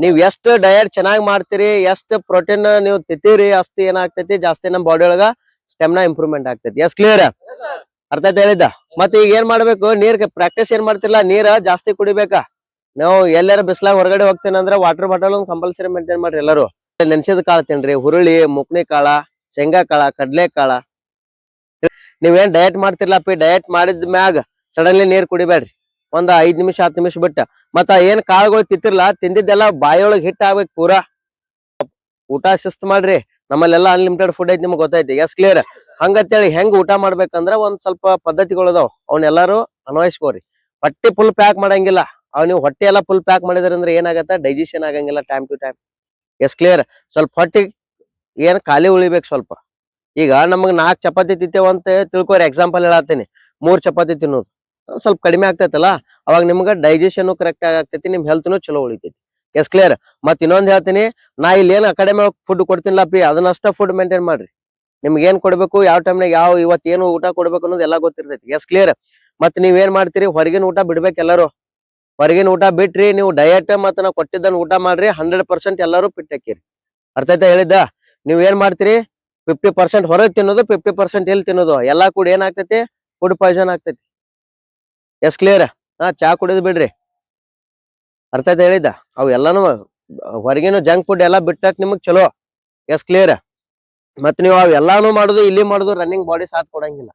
ನೀವ್ ಎಷ್ಟ್ ಡಯಟ್ ಚೆನ್ನಾಗಿ ಮಾಡ್ತೀರಿ, ಎಷ್ಟ್ ಪ್ರೋಟೀನ್ ನೀವು ತಿಂತೀರಿ, ಅಷ್ಟು ಏನಾಗ್ತೈತಿ ಜಾಸ್ತಿ ನಮ್ ಬಾಡಿ ಒಳಗ ಸ್ಟೆಮಿನಾ ಇಂಪ್ರೂವ್ಮೆಂಟ್ ಆಗ್ತೈತಿ. Yes clear? ಅರ್ಥ ಆಯ್ತಾ ಹೇಳಿದ್ದ? ಮತ್ತೆ ಈಗ ಏನ್ ಮಾಡ್ಬೇಕು, ನೀರ್ ಪ್ರಾಕ್ಟೀಸ್ ಏನ್ ಮಾಡ್ತಿಲ್ಲ, ನೀರ್ ಜಾಸ್ತಿ ಕುಡಿಬೇಕಾ. ನಾವು ಎಲ್ಲಾರ ಬಿಸ್ಲಾಗ ಹೊರಗಡೆ ಹೋಗ್ತೇನೆ ಅಂದ್ರೆ ವಾಟರ್ ಬಾಟಲ್ ಕಂಪಲ್ಸರಿ ಮೇಂಟೈನ್ ಮಾಡ್ರಿ ಎಲ್ಲರೂ. ನೆನ್ಸಿದ ಕಾಳ ತಿನ್ರಿ, ಹುರುಳಿ, ಮುಕ್ನಿ ಕಾಳ, ಶೇಂಗಾ ಕಾಳ, ಕಡ್ಲೆ ಕಾಳ. ನೀವೇನ್ ಡಯಟ್ ಮಾಡ್ತಿರ್ಲಪ್ಪಿ, ಡಯಟ್ ಮಾಡಿದ ಮ್ಯಾಗ ಸಡನ್ಲಿ ನೀರ್ ಕುಡಿಬೇಡ್ರಿ. ಒಂದ್ 5 ನಿಮಿಷ 10 ನಿಮಿಷ ಬಿಟ್ಟ ಮತ್ತ ಏನ್ ಕಾಳುಗಳು ತಿಂತಿರ್ಲಾ, ತಿಂದಿದ್ದೆಲ್ಲ ಬಾಯಿಯೊಳಗ್ ಹಿಟ್ ಆಗ್ಬೇಕು ಪೂರಾ. ಊಟ ಶಿಸ್ತ್ ಮಾಡ್ರಿ. ನಮ್ಮಲ್ಲೆಲ್ಲ ಅನ್ಲಿಮಿಟೆಡ್ ಫುಡ್ ಐತಿ, ನಿಮ್ಗೆ ಗೊತ್ತೈತಿ. S clear? ಹಂಗಂತೇಳಿ ಹೆಂಗ್ ಊಟ ಮಾಡ್ಬೇಕಂದ್ರ ಒಂದ್ ಸ್ವಲ್ಪ ಪದ್ಧತಿಗಳು ಅದಾವ, ಅವ್ನೆಲ್ಲಾರು ಅನ್ವಯಿಸ್ಕೋರಿ. ಹೊಟ್ಟಿ ಫುಲ್ ಪ್ಯಾಕ್ ಮಾಡಂಗಿಲ್ಲ. ನೀವು ಹೊಟ್ಟೆ ಎಲ್ಲ ಫುಲ್ ಪ್ಯಾಕ್ ಮಾಡಿದ್ರಂದ್ರೆ ಏನಾಗತ್ತ, ಡೈಜೆಷನ್ ಆಗಂಗಿಲ್ಲ time to time. Yes clear? ಸ್ವಲ್ಪ ಹೊಟ್ಟಿ ಏನ್ ಖಾಲಿ ಉಳಿಬೇಕು ಸ್ವಲ್ಪ. ಈಗ ನಮಗ್ 4 ಚಪಾತಿ ತಿಂತೇವಂತ ತಿಳ್ಕೊರಿ, ಎಕ್ಸಾಂಪಲ್ ಹೇಳತ್ತೀನಿ. 3 ಚಪಾತಿ ತಿನ್ನೋದು ಸ್ವಲ್ಪ ಕಡಿಮೆ ಆಗ್ತೈತಲ್ಲ, ಅವಾಗ ನಿಮ್ಗ ಡೈಜೆಷನ್ ಕರೆಕ್ಟ್ ಆಗ್ತೈತಿ, ನಿಮ್ ಹೆಲ್ತ್ನು ಚಲೋ ಉಳಿತೈತಿ. S clear? ಮತ್ ಇನ್ನೊಂದ್ ಹೇಳ್ತೀನಿ, ನಾ ಇಲ್ಲಿ ಏನ್ ಅಕಾಡೆಮಿ ಫುಡ್ ಕೊಡ್ತೀನಿಲ್ಲಪ್ಪಿ, ಅದನ್ನಷ್ಟ ಫುಡ್ ಮೇಂಟೈನ್ ಮಾಡ್ರಿ. ನಿಮ್ಗೆ ಏನ್ ಕೊಡ್ಬೇಕು, ಯಾವ ಟೈಮ್ನಾಗ ಯಾವ ಇವತ್ ಏನು ಊಟ ಕೊಡ್ಬೇಕು ಅನ್ನೋದು ಎಲ್ಲಾ ಗೊತ್ತಿರ್ತೈತಿ. S clear? ಮತ್ ನೀವ್ ಏನ್ ಮಾಡ್ತೀರಿ, ಹೊರಗಿನ ಊಟ ಬಿಡ್ಬೇಕು ಎಲ್ಲರೂ. ಹೊರಗಿನ ಊಟ ಬಿಟ್ರಿ, ನೀವು ಡಯಟ್ ಮತ್ತ ನಾವು ಕೊಟ್ಟಿದ್ದನ್ನ ಊಟ ಮಾಡ್ರಿ, 100% ಎಲ್ಲರೂ ಫಿಟ್ ಹಾಕಿರಿ. ಅರ್ಥ ಆಯ್ತಾ ಹೇಳಿದ್ದ? ನೀವ್ ಏನ್ ಮಾಡ್ತೀರಿ, 50% ಹೊರಗೆ ತಿನ್ನೋದು, 50% ಎಲ್ಲಿ ತಿನ್ನೋದು, ಎಲ್ಲಾ ಕೂಡ ಏನಾಗ್ತೈತಿ, ಫುಡ್ ಪಾಯ್ಸನ್ ಆಗ್ತೈತಿ. Yes clear? ಚಾ ಕುಡಿದ್ ಬಿಡ್ರಿ. ಅರ್ಥ ಆಯ್ತಾ ಹೇಳಿದ್ದ? ಅವು ಎಲ್ಲಾನು ಹೊರಗಿನ ಜಂಕ್ ಫುಡ್ ಎಲ್ಲಾ ಬಿಟ್ಟಾಕ್ ನಿಮಗ್ ಚಲೋ. Yes clear? ಮತ್ ನೀವು ಅವ್ ಎಲ್ಲಾನು ಮಾಡುದು, ಇಲ್ಲಿ ಮಾಡುದು, ರನ್ನಿಂಗ್ ಬಾಡಿ ಸಾಥ್ ಕೊಡಂಗಿಲ್ಲ.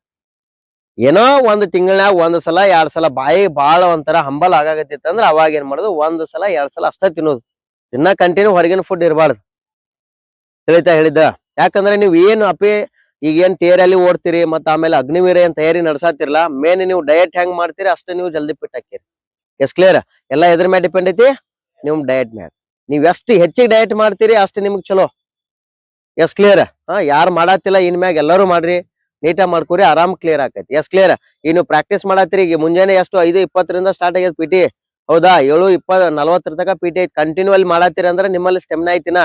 ಏನೋ ಒಂದ್ ತಿಂಗಳಾಗ 1 ಸಲ 2 ಸಲ ಬಾಯಿ ಬಾಳ ಒಂಥರ ಹಂಬಲ್ ಆಗಾಗತ್ತಿತ್ತ ಅಂದ್ರ ಅವಾಗ ಏನ್ ಮಾಡುದು, 1 ಸಲ 2 ಸಲ ಅಷ್ಟ ತಿನ್ನೋದು. ಇನ್ನ ಕಂಟಿನ್ಯೂ ಹೊರಗಿನ ಫುಡ್ ಇರಬಾರ್ದು. ತಿಳಿತಾ ಹೇಳಿದ್ದ? ಯಾಕಂದ್ರೆ ನೀವ್ ಏನ್ ಅಪಿ ಈಗ ಏನ್ ತೇರಲ್ಲಿ ಓಡ್ತೀರಿ, ಮತ್ತ ಆಮೇಲೆ ಅಗ್ನಿವೀರ ಏನ್ ತಯಾರಿ ನಡ್ಸಾತಿರ್ಲಾ, ಮೇನ್ ನೀವು ಡಯಟ್ ಹೆಂಗ್ ಮಾಡ್ತೀರಿ ಅಷ್ಟ ನೀವು ಜಲ್ದಿ ಫಿಟ್ ಹಾಕಿರಿ. Yes clear? ಎಲ್ಲಾ ಎದ್ರ ಮ್ಯಾಗ ಡಿಪೆಂಡ್ ಐತಿ, ನಿಮ್ ಡಯಟ್ ಮ್ಯಾಗ. ನೀವ್ ಎಷ್ಟು ಹೆಚ್ಚಿಗೆ ಡಯಟ್ ಮಾಡ್ತೀರಿ ಅಷ್ಟು ನಿಮ್ಗ್ ಚಲೋ. Yes clear? ಯಾರು ಮಾಡತ್ತಿಲ್ಲ ಇನ್ಮ್ಯಾಗ ಎಲ್ಲರೂ ಮಾಡ್ರಿ, ನೀಟಾಗಿ ಮಾಡ್ಕೊರಿ, ಆರಾಮ್ ಕ್ಲಿಯರ್ ಆಕೈತಿ. Yes clear? ಈಗ ನೀವು ಪ್ರಾಕ್ಟೀಸ್ ಮಾಡತ್ತೀರಿ, ಈಗ ಮುಂಜಾನೆ ಎಷ್ಟು 5:20 ಸ್ಟಾರ್ಟ್ ಆಗ್ಯದ ಪಿಟಿ, ಹೌದಾ? 7:20-40 ತನಕ ಪಿಟಿ ಐತಿ. ಕಂಟಿನ್ಯೂ ಅಲ್ಲಿ ಮಾಡತ್ತೀರಿ ಅಂದ್ರೆ ನಿಮ್ಮಲ್ಲಿ ಸ್ಟೆಮಿನಾ ಐತಿನ.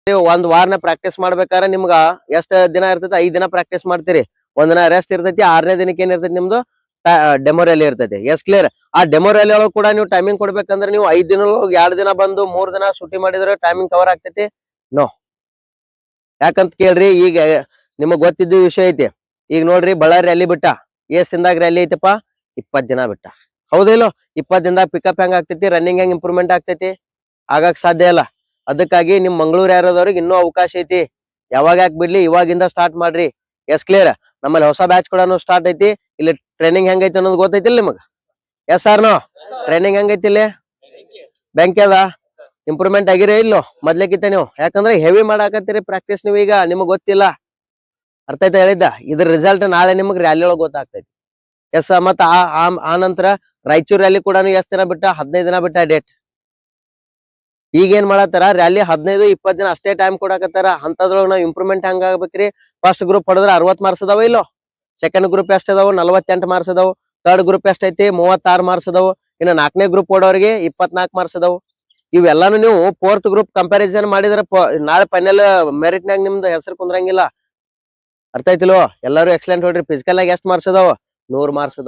ನೀವು ಒಂದ್ ವಾರನ ಪ್ರಾಕ್ಟೀಸ್ ಮಾಡ್ಬೇಕಾದ್ರೆ ನಿಮ್ಗ ಎಷ್ಟ್ ದಿನ ಇರ್ತೈತಿ, 5 ದಿನ ಪ್ರಾಕ್ಟೀಸ್ ಮಾಡ್ತೀರಿ, 1 ದಿನ ರೆಸ್ಟ್ ಇರ್ತೈತಿ. 6ನೇ ದಿನಕ್ಕೆ ಏನ್ ಇರ್ತೈತಿ, ನಿಮ್ದು ಡೆಮೋ ರ್ಯಾಲಿ ಇರ್ತೈತಿ. Yes clear? ಆ ಡೆಮೋ ರ್ಯಾಲಿ ಒಳಗೆ ಕೂಡ ನೀವು ಟೈಮಿಂಗ್ ಕೊಡ್ಬೇಕಂದ್ರೆ ನೀವು 5 ದಿನ 2 ದಿನ ಬಂದು 3 ದಿನ ಸುಟಿ ಮಾಡಿದ್ರೆ ಟೈಮಿಂಗ್ ಕವರ್ ಆಗ್ತೈತಿ? ನೋ. ಯಾಕಂತ ಕೇಳ್ರಿ, ಈಗ ನಿಮಗ್ ಗೊತ್ತಿದ್ದ ವಿಷಯ ಐತಿ. ಈಗ ನೋಡ್ರಿ, ಬಳ್ಳಾರಿ ರ್ಯಾಲಿ ಬಿಟ್ಟ, ಎಷ್ಟ್ ದಿನದಾಗ ರ್ಯಾಲಿ ಐತಪ್ಪ, 20 ದಿನ ಬಿಟ್ಟ. ಹೌದಿಲ್ಲೋ? 20 ದಿನದಾಗ ಪಿಕಪ್ ಹೆಂಗ್ ಆಗ್ತೈತಿ, ರನ್ನಿಂಗ್ ಹೆಂಗ್ ಇಂಪ್ರೂವ್ಮೆಂಟ್ ಆಗ್ತೈತಿ, ಆಗಕ್ ಸಾಧ್ಯ ಇಲ್ಲ. ಅದಕ್ಕಾಗಿ ನಿಮ್ ಮಂಗಳೂರು ಯಾರದವ್ರಿಗೆ ಇನ್ನೂ ಅವಕಾಶ ಐತಿ. ಯಾವಾಗ ಯಾಕೆ ಬಿಡ್ಲಿ, ಇವಾಗಿಂದ ಸ್ಟಾರ್ಟ್ ಮಾಡ್ರಿ. Yes clear? ನಮ್ಮಲ್ಲಿ ಹೊಸ ಬ್ಯಾಚ್ ಕೂಡ ಸ್ಟಾರ್ಟ್ ಐತಿ. ಇಲ್ಲಿ ಟ್ರೈನಿಂಗ್ ಹೆಂಗೈತಿ ಅನ್ನೋದು ಗೊತ್ತೈತಿಲ್ಲ ನಿಮಗ? S R no? ಟ್ರೈನಿಂಗ್ ಹೆಂಗೈತಿ ಇಲ್ಲಿ? ಬ್ಯಾಂಕ್ ಅದ ಇಂಪ್ರೂವ್ಮೆಂಟ್ ಆಗಿರೇ ಇಲ್ಲೋ ಮೊದ್ಲೇಕಿತ್ತ ನೀವು? ಯಾಕಂದ್ರೆ ಹೆವಿ ಮಾಡಾಕತ್ತೀರಿ ಪ್ರಾಕ್ಟೀಸ್ ನೀವು, ಈಗ ನಿಮಗ್ ಗೊತ್ತಿಲ್ಲ. ಅರ್ಥ ಆಯ್ತಾ ಹೇಳಿದ್ದ? ಇದ್ರ ರಿಸಲ್ಟ್ ನಾಳೆ ನಿಮಗ್ ರ್ಯಾಲಿ ಒಳಗೆ ಗೊತ್ತಾಗ್ತೈತಿ. ಎಸ್. ಮತ್ತ ಆ ನಂತರ ರಾಯಚೂರ್ ರ್ಯಾಲಿ ಕೂಡ ಎಷ್ಟ್ ದಿನ ಬಿಟ್ಟ, 15 ದಿನ ಬಿಟ್ಟ ಡೇಟ್. ಈಗ ಏನ್ ಮಾಡತ್ತಾರ, ರ್ಯಾಲಿ 15-20 ದಿನ ಅಷ್ಟೇ ಟೈಮ್ ಕೊಡಾಕತ್ತಾರ. ಅಂತದ್ರೊಳಗೆ ನಾವು ಇಂಪ್ರೂವ್ಮೆಂಟ್ ಹಂಗ ಆಗ್ಬೇಕ್ರಿ. ಫಸ್ಟ್ ಗ್ರೂಪ್ ಹೊಡೆದ್ರೆ 60 ಮಾರ್ಕ್ಸ್ ಅದಾವ ಇಲ್ಲೋ? ಸೆಕೆಂಡ್ ಗ್ರೂಪ್ ಎಷ್ಟ್ ಅದಾವ, 48 ಮಾರ್ಕ್ಸ್ ಅದಾವ. ಥರ್ಡ್ ಗ್ರೂಪ್ ಎಷ್ಟೈತಿ, 36 ಮಾರ್ಕ್ಸ್ ಅದಾವ. ಇನ್ನು 4ನೇ ಗ್ರೂಪ್ ಓಡೋರಿಗೆ 24 ಮಾರ್ಕ್ಸ್ ಅದಾವ. ಇವೆಲ್ಲಾನು ನೀವು 4th ಗ್ರೂಪ್ ಕಂಪ್ಯಾರಿಸನ್ ಮಾಡಿದ್ರೆ ನಾಳೆ ಫೈನಲ್ ಮೆರಿಟ್ ನಾಗ ನಿಮ್ದು ಹೆಸರು ಕುಂದ್ರಂಗಿಲ್ಲ. ಅರ್ಥ ಆಯ್ತಿಲ್ವೋ? ಎಲ್ಲರೂ ಎಕ್ಸಲೆಂಟ್ ಹೊಡ್ರಿ. ಫಿಸಿಕಲ್ ಆಗಿ ಎಷ್ಟು ಮಾರ್ಕ್ಸ್ ಅದಾವ, 100 ಮಾರ್ಕ್ಸ್ ಅದಾವ.